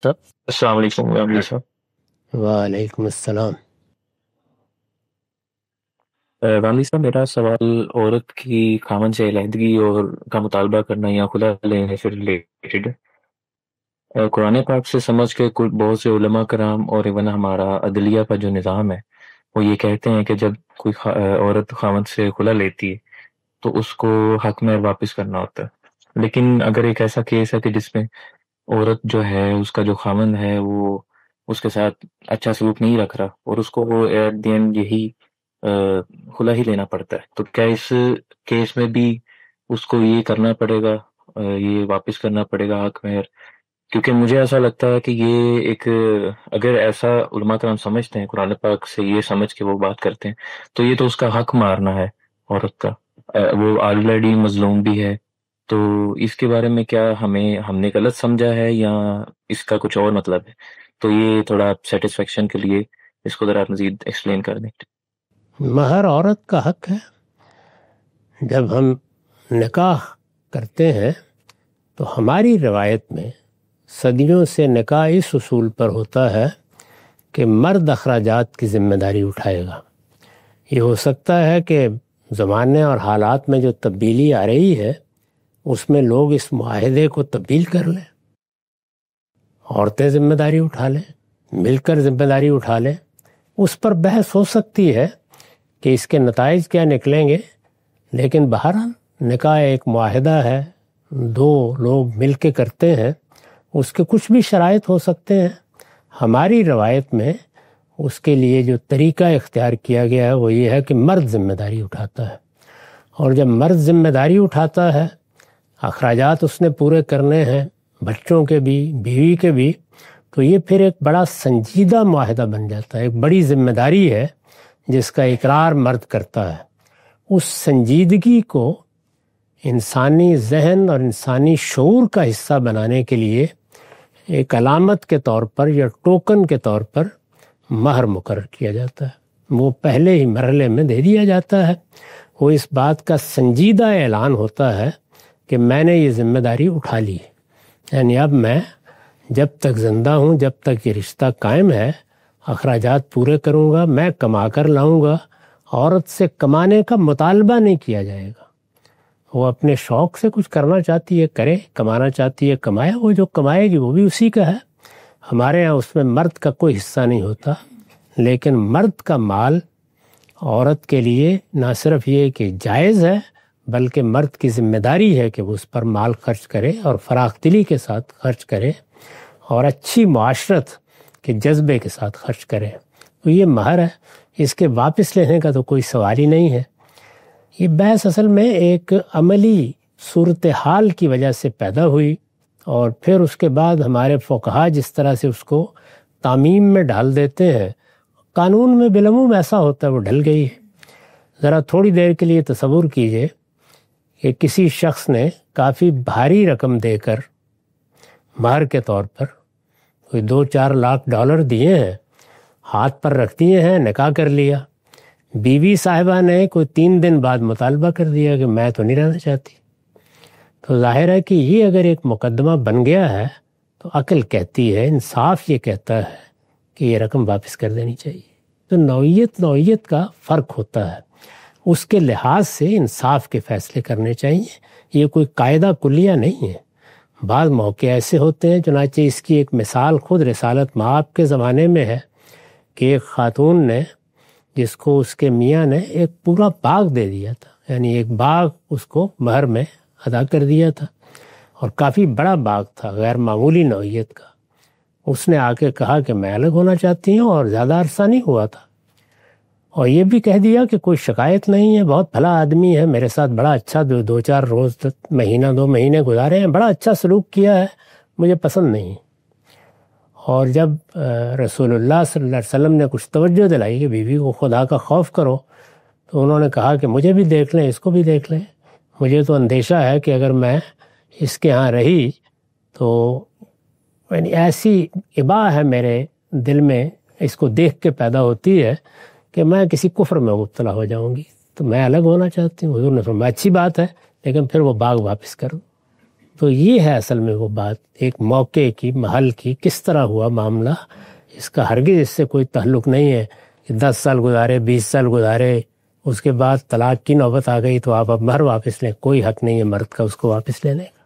صاحب السلام علیکم عامر صاحب۔ وعلیکم السلام۔ عامر صاحب، میرا سوال عورت کی خامن سے علیحدگی اور کا مطالبہ کرنا یا خلا لینے سے ریلیٹڈ ہے۔ قرآن پاک سے سمجھ کے کچھ بہت سے علماء کرام اور ایون ہمارا عدلیہ کا جو نظام ہے وہ یہ کہتے ہیں کہ جب کوئی عورت خامن سے خلا لیتی ہے تو اس کو حق میں واپس کرنا ہوتا ہے، لیکن اگر ایک ایسا کیس ہے کہ جس میں عورت جو ہے اس کا جو خامن ہے وہ اس کے ساتھ اچھا سلوک نہیں رکھ رہا اور اس کو وہ ایٹ دی اینڈ یہی خلا ہی لینا پڑتا ہے، تو کیا اس کیس میں بھی اس کو یہ کرنا پڑے گا، یہ واپس کرنا پڑے گا حق مہر؟ کیونکہ مجھے ایسا لگتا ہے کہ یہ ایک اگر ایسا علماء کرام سمجھتے ہیں، قرآن پاک سے یہ سمجھ کے وہ بات کرتے ہیں، تو یہ تو اس کا حق مارنا ہے عورت کا، وہ آلریڈی مظلوم بھی ہے۔ تو اس کے بارے میں کیا ہم نے غلط سمجھا ہے یا اس کا کچھ اور مطلب ہے؟ تو یہ تھوڑا سیٹسفیکشن کے لیے اس کو ذرا مزید ایکسپلین کر دیں۔ مہر عورت کا حق ہے۔ جب ہم نکاح کرتے ہیں تو ہماری روایت میں صدیوں سے نکاح اس اصول پر ہوتا ہے کہ مرد اخراجات کی ذمہ داری اٹھائے گا۔ یہ ہو سکتا ہے کہ زمانے اور حالات میں جو تبدیلی آ رہی ہے اس میں لوگ اس معاہدے کو تبدیل کر لیں، عورتیں ذمہ داری اٹھا لیں، مل کر ذمہ داری اٹھا لیں۔ اس پر بحث ہو سکتی ہے کہ اس کے نتائج کیا نکلیں گے، لیکن بہرحال نکاح ایک معاہدہ ہے، دو لوگ مل کے کرتے ہیں، اس کے کچھ بھی شرائط ہو سکتے ہیں۔ ہماری روایت میں اس کے لیے جو طریقہ اختیار کیا گیا ہے وہ یہ ہے کہ مرد ذمہ داری اٹھاتا ہے، اور جب مرد ذمہ داری اٹھاتا ہے، اخراجات اس نے پورے کرنے ہیں، بچوں کے بھی بیوی کے بھی، تو یہ پھر ایک بڑا سنجیدہ معاہدہ بن جاتا ہے، ایک بڑی ذمہ داری ہے جس کا اقرار مرد کرتا ہے۔ اس سنجیدگی کو انسانی ذہن اور انسانی شعور کا حصہ بنانے کے لیے ایک علامت کے طور پر یا ٹوکن کے طور پر مہر مقرر کیا جاتا ہے، وہ پہلے ہی مرحلے میں دے دیا جاتا ہے۔ وہ اس بات کا سنجیدہ اعلان ہوتا ہے کہ میں نے یہ ذمہ داری اٹھا لی ہے، یعنی اب میں جب تک زندہ ہوں، جب تک یہ رشتہ قائم ہے، اخراجات پورے کروں گا، میں کما کر لاؤں گا۔ عورت سے کمانے کا مطالبہ نہیں کیا جائے گا، وہ اپنے شوق سے کچھ کرنا چاہتی ہے کرے، کمانا چاہتی ہے کمائے، وہ جو کمائے گی وہ بھی اسی کا ہے۔ ہمارے ہاں اس میں مرد کا کوئی حصہ نہیں ہوتا، لیکن مرد کا مال عورت کے لیے نہ صرف یہ کہ جائز ہے، بلکہ مرد کی ذمہ داری ہے کہ وہ اس پر مال خرچ کرے اور فراخ دلی کے ساتھ خرچ کرے اور اچھی معاشرت کے جذبے کے ساتھ خرچ کرے۔ تو یہ مہر ہے، اس کے واپس لینے کا تو کوئی سوال ہی نہیں ہے۔ یہ بحث اصل میں ایک عملی صورتحال کی وجہ سے پیدا ہوئی، اور پھر اس کے بعد ہمارے فقہا جس طرح سے اس کو تعمیم میں ڈال دیتے ہیں، قانون میں بالعموم ایسا ہوتا ہے، وہ ڈل گئی ہے۔ ذرا تھوڑی دیر کے لیے تصور کیجئے کہ کسی شخص نے کافی بھاری رقم دے کر مہر کے طور پر کوئی 2-4 لاکھ ڈالر دیے ہیں، ہاتھ پر رکھ دیے ہیں، نکاح کر لیا۔ بیوی صاحبہ نے کوئی 3 دن بعد مطالبہ کر دیا کہ میں تو نہیں رہنا چاہتی، تو ظاہر ہے کہ یہ اگر ایک مقدمہ بن گیا ہے تو عقل کہتی ہے، انصاف یہ کہتا ہے کہ یہ رقم واپس کر دینی چاہیے۔ تو نوعیت کا فرق ہوتا ہے، اس کے لحاظ سے انصاف کے فیصلے کرنے چاہیے۔ یہ کوئی قاعدہ کلیہ نہیں ہے۔ بعض موقع ایسے ہوتے ہیں، چنانچہ اس کی ایک مثال خود رسالت مآب کے زمانے میں ہے کہ ایک خاتون نے، جس کو اس کے میاں نے ایک پورا باغ دے دیا تھا، یعنی ایک باغ اس کو مہر میں ادا کر دیا تھا، اور کافی بڑا باغ تھا، غیر معمولی نوعیت کا۔ اس نے آ کے کہا کہ میں الگ ہونا چاہتی ہوں، اور زیادہ عرصہ نہیں ہوا تھا، اور یہ بھی کہہ دیا کہ کوئی شکایت نہیں ہے، بہت بھلا آدمی ہے، میرے ساتھ بڑا اچھا 2-4 روز مہینہ 2 مہینے گزارے ہیں، بڑا اچھا سلوک کیا ہے، مجھے پسند نہیں۔ اور جب رسول اللہ صلی اللہ علیہ وسلم نے کچھ توجہ دلائی کہ بیوی کو خدا کا خوف کرو، تو انہوں نے کہا کہ مجھے بھی دیکھ لیں، اس کو بھی دیکھ لیں، مجھے تو اندیشہ ہے کہ اگر میں اس کے ہاں رہی تو یعنی ایسی ابا ہے میرے دل میں، اس کو دیکھ کے پیدا ہوتی ہے کہ میں کسی کفر میں مبتلا ہو جاؤں گی، تو میں الگ ہونا چاہتی ہوں۔ حضور نے فرمایا اچھی بات ہے، لیکن پھر وہ باغ واپس کرو۔ تو یہ ہے اصل میں وہ بات، ایک موقع کی، محل کی، کس طرح ہوا معاملہ، اس کا ہرگز اس سے کوئی تعلق نہیں ہے کہ 10 سال گزارے، 20 سال گزارے، اس کے بعد طلاق کی نوبت آ گئی تو آپ اب مہر واپس لیں، کوئی حق نہیں ہے مرد کا اس کو واپس لینے کا۔